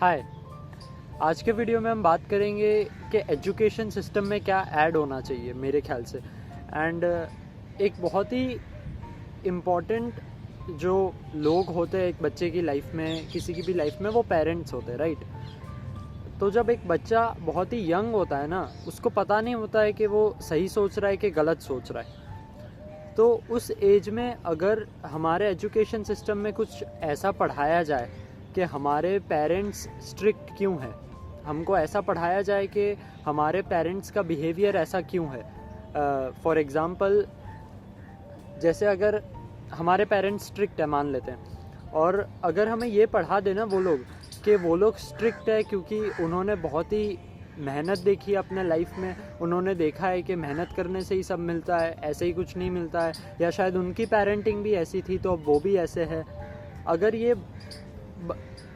हाय। आज के वीडियो में हम बात करेंगे कि एजुकेशन सिस्टम में क्या ऐड होना चाहिए मेरे ख्याल से। एंड एक बहुत ही इम्पॉर्टेंट जो लोग होते हैं एक बच्चे की लाइफ में, किसी की भी लाइफ में, वो पेरेंट्स होते हैं, राइट। तो जब एक बच्चा बहुत ही यंग होता है ना, उसको पता नहीं होता है कि वो सही सोच रहा है कि गलत सोच रहा है। तो उस एज में अगर हमारे एजुकेशन सिस्टम में कुछ ऐसा पढ़ाया जाए कि हमारे पेरेंट्स स्ट्रिक्ट क्यों हैं, हमको ऐसा पढ़ाया जाए कि हमारे पेरेंट्स का बिहेवियर ऐसा क्यों है। फॉर एग्ज़ाम्पल, जैसे अगर हमारे पेरेंट्स स्ट्रिक्ट है मान लेते हैं, और अगर हमें ये पढ़ा देना वो लोग स्ट्रिक्ट है क्योंकि उन्होंने बहुत ही मेहनत देखी है अपने लाइफ में, उन्होंने देखा है कि मेहनत करने से ही सब मिलता है, ऐसे ही कुछ नहीं मिलता है, या शायद उनकी पेरेंटिंग भी ऐसी थी तो अब वो भी ऐसे है। अगर ये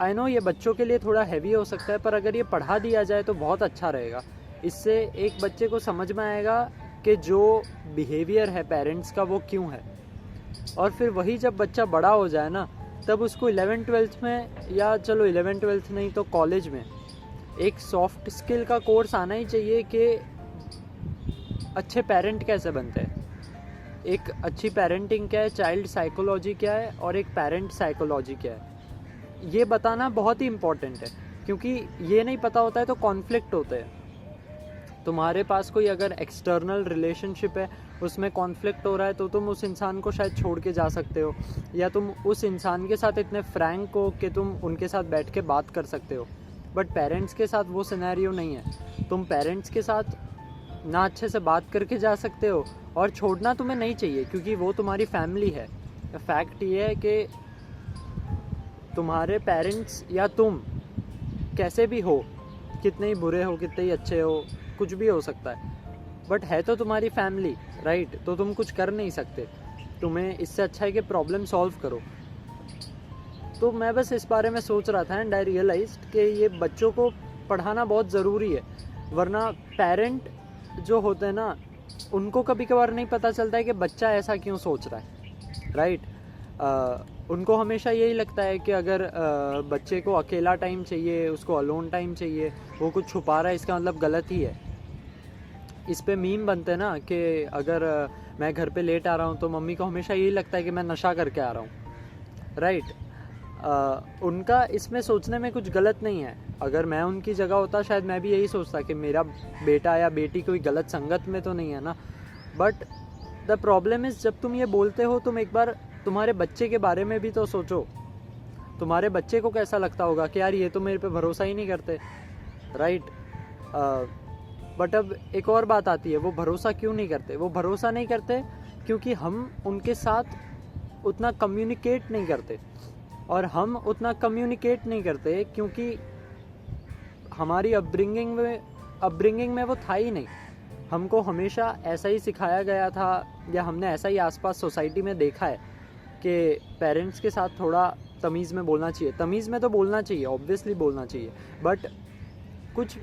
आई नो ये बच्चों के लिए थोड़ा हैवी हो सकता है, पर अगर ये पढ़ा दिया जाए तो बहुत अच्छा रहेगा। इससे एक बच्चे को समझ में आएगा कि जो बिहेवियर है पेरेंट्स का वो क्यों है। और फिर वही जब बच्चा बड़ा हो जाए ना, तब उसको 11th-12th में, या चलो 11th-12th नहीं तो कॉलेज में, एक सॉफ्ट स्किल का कोर्स आना ही चाहिए कि अच्छे पेरेंट कैसे बनते हैं, एक अच्छी पेरेंटिंग क्या है, चाइल्ड साइकोलॉजी क्या है, और एक पेरेंट साइकोलॉजी क्या है। ये बताना बहुत ही इम्पोर्टेंट है, क्योंकि ये नहीं पता होता है तो कॉन्फ्लिक्ट होते हैं। तुम्हारे पास कोई अगर एक्सटर्नल रिलेशनशिप है, उसमें कॉन्फ्लिक्ट हो रहा है, तो तुम उस इंसान को शायद छोड़ के जा सकते हो, या तुम उस इंसान के साथ इतने फ्रैंक हो कि तुम उनके साथ बैठ के बात कर सकते हो। बट पेरेंट्स के साथ वो सिनेरियो नहीं है। तुम पेरेंट्स के साथ ना अच्छे से बात करके जा सकते हो, और छोड़ना तुम्हें नहीं चाहिए क्योंकि वो तुम्हारी फैमिली है। फैक्ट ये है कि तुम्हारे पेरेंट्स या तुम कैसे भी हो, कितने ही बुरे हो, कितने ही अच्छे हो, कुछ भी हो सकता है, बट है तो तुम्हारी फैमिली, राइट। तो तुम कुछ कर नहीं सकते, तुम्हें इससे अच्छा है कि प्रॉब्लम सॉल्व करो। तो मैं बस इस बारे में सोच रहा था, एंड आई रियलाइज्ड कि ये बच्चों को पढ़ाना बहुत ज़रूरी है। वरना पेरेंट जो होते हैं ना, उनको कभी कभार नहीं पता चलता है कि बच्चा ऐसा क्यों सोच रहा है, राइट। उनको हमेशा यही लगता है कि अगर बच्चे को अकेला टाइम चाहिए, उसको अलोन टाइम चाहिए, वो कुछ छुपा रहा है, इसका मतलब गलत ही है। इस पे मीम बनते हैं ना कि अगर मैं घर पे लेट आ रहा हूँ तो मम्मी को हमेशा यही लगता है कि मैं नशा करके आ रहा हूँ, राइट। उनका इसमें सोचने में कुछ गलत नहीं है। अगर मैं उनकी जगह होता शायद मैं भी यही सोचता कि मेरा बेटा या बेटी कोई गलत संगत में तो नहीं है ना। बट द प्रॉब्लम इज़, जब तुम ये बोलते हो, तुम एक बार तुम्हारे बच्चे के बारे में भी तो सोचो। तुम्हारे बच्चे को कैसा लगता होगा कि यार ये तो मेरे पे भरोसा ही नहीं करते, राइट। बट अब एक और बात आती है, वो भरोसा क्यों नहीं करते? वो भरोसा नहीं करते क्योंकि हम उनके साथ उतना कम्युनिकेट नहीं करते, और हम उतना कम्युनिकेट नहीं करते क्योंकि हमारी अपब्रिंगिंग में वो था ही नहीं। हमको हमेशा ऐसा ही सिखाया गया था, या हमने ऐसा ही आसपास सोसाइटी में देखा है कि पेरेंट्स के साथ थोड़ा तमीज़ में बोलना चाहिए। तमीज़ में तो बोलना चाहिए, ऑब्वियसली बोलना चाहिए, बट कुछ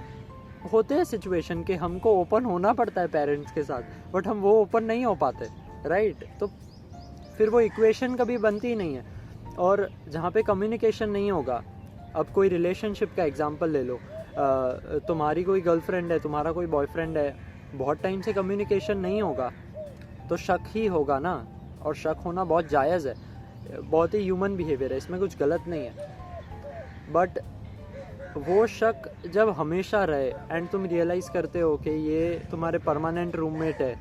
होते हैं सिचुएशन कि हमको ओपन होना पड़ता है पेरेंट्स के साथ, बट हम वो ओपन नहीं हो पाते, राइट। तो फिर वो इक्वेशन कभी बनती ही नहीं है। और जहाँ पे कम्युनिकेशन नहीं होगा, अब कोई रिलेशनशिप का एग्जांपल ले लो, तुम्हारी कोई गर्लफ्रेंड है, तुम्हारा कोई बॉयफ्रेंड है, बहुत टाइम से कम्युनिकेशन नहीं होगा तो शक ही होगा ना। और शक होना बहुत जायज़ है, बहुत ही ह्यूमन बिहेवियर है, इसमें कुछ गलत नहीं है। बट वो शक जब हमेशा रहे एंड तुम रियलाइज़ करते हो कि ये तुम्हारे परमानेंट रूममेट है,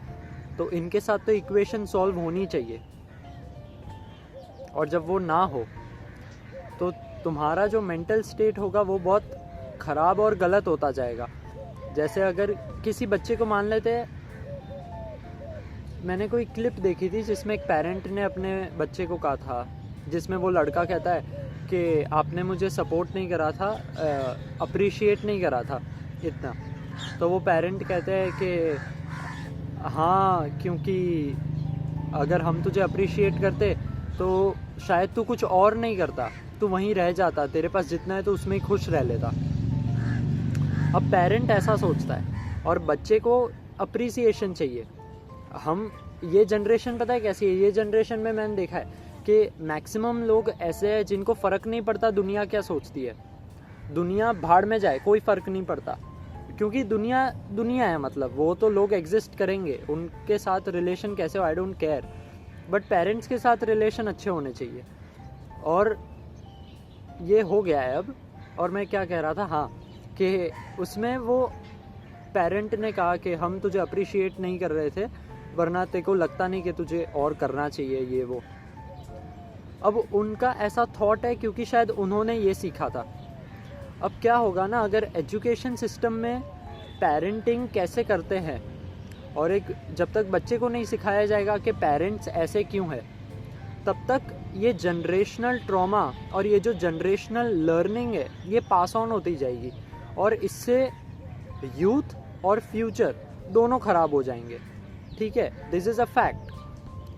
तो इनके साथ तो इक्वेशन सॉल्व होनी चाहिए। और जब वो ना हो तो तुम्हारा जो मेंटल स्टेट होगा वो बहुत ख़राब और गलत होता जाएगा। जैसे अगर किसी बच्चे को, मान लेते हैं, मैंने कोई क्लिप देखी थी जिसमें एक पेरेंट ने अपने बच्चे को कहा था, जिसमें वो लड़का कहता है कि आपने मुझे सपोर्ट नहीं करा था, अप्रिशिएट नहीं करा था इतना। तो वो पेरेंट कहते हैं कि हाँ, क्योंकि अगर हम तुझे अप्रिशिएट करते तो शायद तू कुछ और नहीं करता, तू वहीं रह जाता, तेरे पास जितना है तो उसमें ही खुश रह लेता। अब पेरेंट ऐसा सोचता है, और बच्चे को अप्रिसिएशन चाहिए। हम, ये जनरेशन पता है कैसी है, ये जनरेशन में मैंने देखा है कि मैक्सिमम लोग ऐसे हैं जिनको फ़र्क नहीं पड़ता दुनिया क्या सोचती है। दुनिया भाड़ में जाए कोई फ़र्क नहीं पड़ता, क्योंकि दुनिया दुनिया है, मतलब वो तो लोग एग्जिस्ट करेंगे, उनके साथ रिलेशन कैसे हो I don't care, but parents के साथ रिलेशन अच्छे होने चाहिए। और ये हो गया है अब। और मैं क्या कह रहा था, हाँ, कि उसमें वो पेरेंट ने कहा कि हम तुझे अप्रिशिएट नहीं कर रहे थे, वरना तेरे को लगता नहीं कि तुझे और करना चाहिए ये वो। अब उनका ऐसा थॉट है क्योंकि शायद उन्होंने ये सीखा था। अब क्या होगा ना, अगर एजुकेशन सिस्टम में पेरेंटिंग कैसे करते हैं, और एक जब तक बच्चे को नहीं सिखाया जाएगा कि पेरेंट्स ऐसे क्यों है, तब तक ये जनरेशनल ट्रॉमा और ये जो जनरेशनल लर्निंग है ये पास ऑन होती जाएगी, और इससे यूथ और फ्यूचर दोनों ख़राब हो जाएंगे। ठीक है, दिस इज़ अ फैक्ट।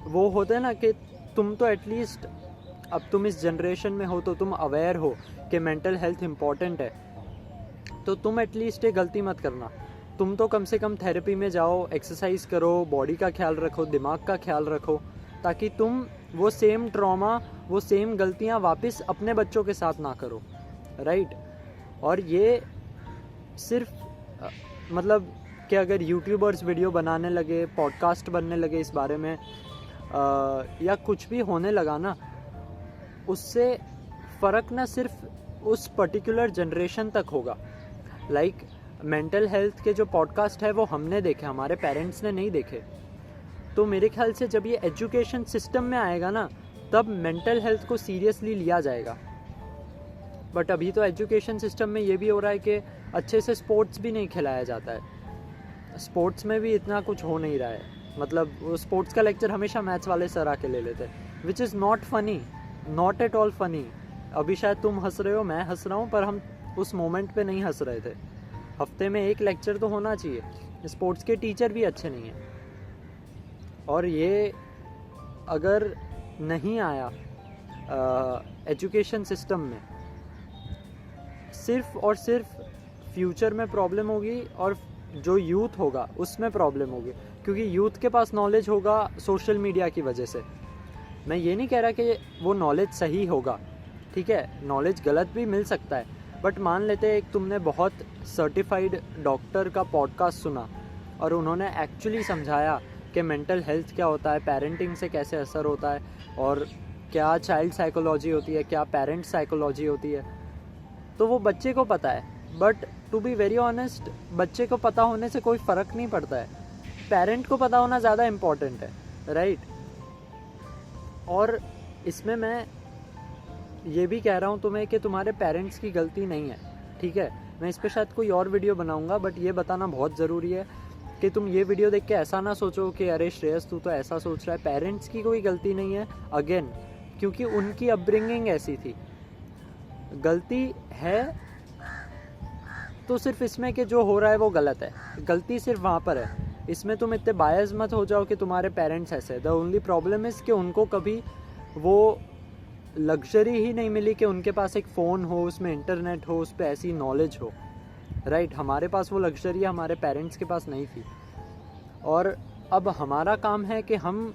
वो होते हैं ना कि तुम तो एटलीस्ट अब तुम इस जनरेशन में हो तो तुम अवेयर हो कि मेंटल हेल्थ इम्पॉर्टेंट है, तो तुम एटलीस्ट ये गलती मत करना। तुम तो कम से कम थेरेपी में जाओ, एक्सरसाइज करो, बॉडी का ख्याल रखो, दिमाग का ख्याल रखो, ताकि तुम वो सेम ट्रॉमा, वो सेम गलतियाँ वापस अपने बच्चों के साथ ना करो, राइट। और ये सिर्फ मतलब कि अगर यूट्यूबर्स वीडियो बनाने लगे, पॉडकास्ट बनने लगे इस बारे में, या कुछ भी होने लगा ना, उससे फ़र्क ना सिर्फ उस पर्टिकुलर जनरेशन तक होगा। लाइक मेंटल हेल्थ के जो पॉडकास्ट है वो हमने देखे, हमारे पेरेंट्स ने नहीं देखे। तो मेरे ख्याल से जब ये एजुकेशन सिस्टम में आएगा ना, तब मेंटल हेल्थ को सीरियसली लिया जाएगा। बट अभी तो एजुकेशन सिस्टम में ये भी हो रहा है कि अच्छे से स्पोर्ट्स भी नहीं खिलाया जाता है, स्पोर्ट्स में भी इतना कुछ हो नहीं रहा है। मतलब वो स्पोर्ट्स का लेक्चर हमेशा मैथ्स वाले सर आके ले लेते हैं, which is not funny, not at all funny. अभी शायद तुम हंस रहे हो, मैं हंस रहा हूँ, पर हम उस मोमेंट पे नहीं हंस रहे थे। हफ्ते में एक लेक्चर तो होना चाहिए। स्पोर्ट्स के टीचर भी अच्छे नहीं हैं, और ये अगर नहीं आया एजुकेशन सिस्टम में, सिर्फ और सिर्फ फ्यूचर में प्रॉब्लम होगी, और जो यूथ होगा उसमें प्रॉब्लम होगी, क्योंकि यूथ के पास नॉलेज होगा सोशल मीडिया की वजह से। मैं ये नहीं कह रहा कि वो नॉलेज सही होगा, ठीक है, नॉलेज गलत भी मिल सकता है, बट मान लेते हैं एक तुमने बहुत सर्टिफाइड डॉक्टर का पॉडकास्ट सुना और उन्होंने एक्चुअली समझाया कि मेंटल हेल्थ क्या होता है, पेरेंटिंग से कैसे असर होता है, और क्या चाइल्ड साइकोलॉजी होती है, क्या पेरेंट साइकोलॉजी होती है, तो वो बच्चे को पता है। But to be very honest, बच्चे को पता होने से कोई फ़र्क नहीं पड़ता है, पेरेंट को पता होना ज़्यादा इम्पॉर्टेंट है, राइट। और इसमें मैं ये भी कह रहा हूँ तुम्हें कि तुम्हारे पेरेंट्स की गलती नहीं है, ठीक है। मैं इस पर शायद कोई और वीडियो बनाऊँगा, बट ये बताना बहुत ज़रूरी है कि तुम ये वीडियो देख के ऐसा ना सोचो कि अरे श्रेयस तू तो ऐसा सोच रहा है। पेरेंट्स की कोई गलती नहीं है, अगेन, क्योंकि उनकी अपब्रिंगिंग ऐसी थी। गलती है तो सिर्फ इसमें कि जो हो रहा है वो गलत है, गलती सिर्फ वहाँ पर है। इसमें तुम इतने बायस मत हो जाओ कि तुम्हारे पेरेंट्स ऐसे। द ओनली प्रॉब्लम इज़ कि उनको कभी वो लग्जरी ही नहीं मिली कि उनके पास एक फ़ोन हो, उसमें इंटरनेट हो, उस पर ऐसी नॉलेज हो, राइट। हमारे पास वो लग्जरी हमारे पेरेंट्स के पास नहीं थी। और अब हमारा काम है कि हम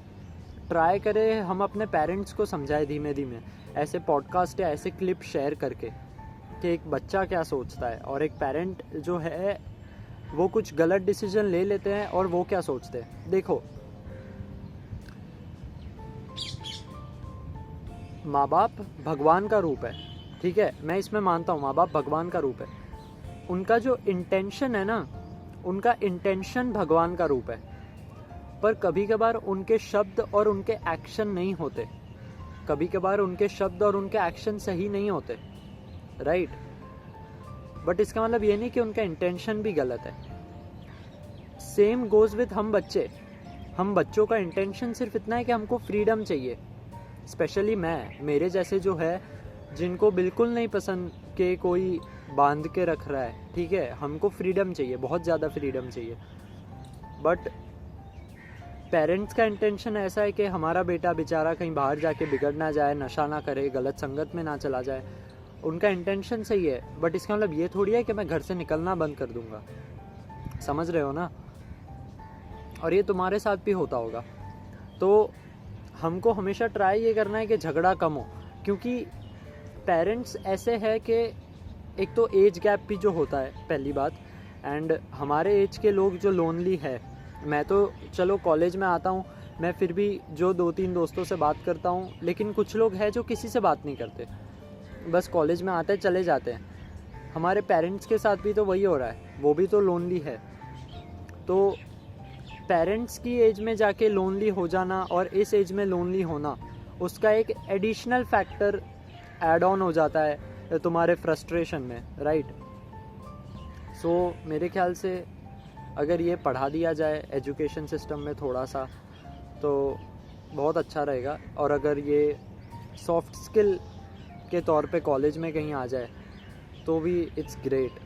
ट्राई करें, हम अपने पेरेंट्स को समझाएं धीमे धीमे, ऐसे पॉडकास्ट या ऐसे क्लिप शेयर करके, कि एक बच्चा क्या सोचता है और एक पेरेंट जो है वो कुछ गलत डिसीजन ले लेते हैं और वो क्या सोचते हैं। देखो, माँ बाप भगवान का रूप है, ठीक है, मैं इसमें मानता हूँ माँ बाप भगवान का रूप है। उनका जो इंटेंशन है ना, उनका इंटेंशन भगवान का रूप है, पर कभी कभार उनके शब्द और उनके एक्शन नहीं होते, कभी कभार उनके शब्द और उनके एक्शन सही नहीं होते, राइट। बट इसका मतलब ये नहीं कि उनका इंटेंशन भी गलत है। सेम गोज विथ हम बच्चों का इंटेंशन सिर्फ इतना है कि हमको फ्रीडम चाहिए। स्पेशली मेरे जैसे जो है, जिनको बिल्कुल नहीं पसंद कि कोई बांध के रख रहा है, ठीक है, हमको फ्रीडम चाहिए, बहुत ज़्यादा फ्रीडम चाहिए। बट पेरेंट्स का इंटेंशन ऐसा है कि हमारा बेटा बेचारा कहीं बाहर जाके बिगड़ ना जाए, नशा ना करे, गलत संगत में ना चला जाए। उनका इंटेंशन सही है, बट इसका मतलब ये थोड़ी है कि मैं घर से निकलना बंद कर दूंगा, समझ रहे हो ना। और ये तुम्हारे साथ भी होता होगा। तो हमको हमेशा ट्राई ये करना है कि झगड़ा कम हो, क्योंकि पेरेंट्स ऐसे है कि एक तो एज गैप भी जो होता है पहली बात, एंड हमारे एज के लोग जो लोनली है, मैं तो चलो कॉलेज में आता हूँ, मैं फिर भी जो 2-3 दोस्तों से बात करता हूँ, लेकिन कुछ लोग हैं जो किसी से बात नहीं करते, बस कॉलेज में आते चले जाते हैं। हमारे पेरेंट्स के साथ भी तो वही हो रहा है, वो भी तो लोनली है। तो पेरेंट्स की एज में जाके लोनली हो जाना और इस एज में लोनली होना, उसका एक एडिशनल फैक्टर ऐड ऑन हो जाता है तुम्हारे फ्रस्ट्रेशन में, राइट। सो मेरे ख्याल से अगर ये पढ़ा दिया जाए एजुकेशन सिस्टम में थोड़ा सा, तो बहुत अच्छा रहेगा। और अगर ये सॉफ्ट स्किल के तौर पे कॉलेज में कहीं आ जाए तो भी इट्स ग्रेट।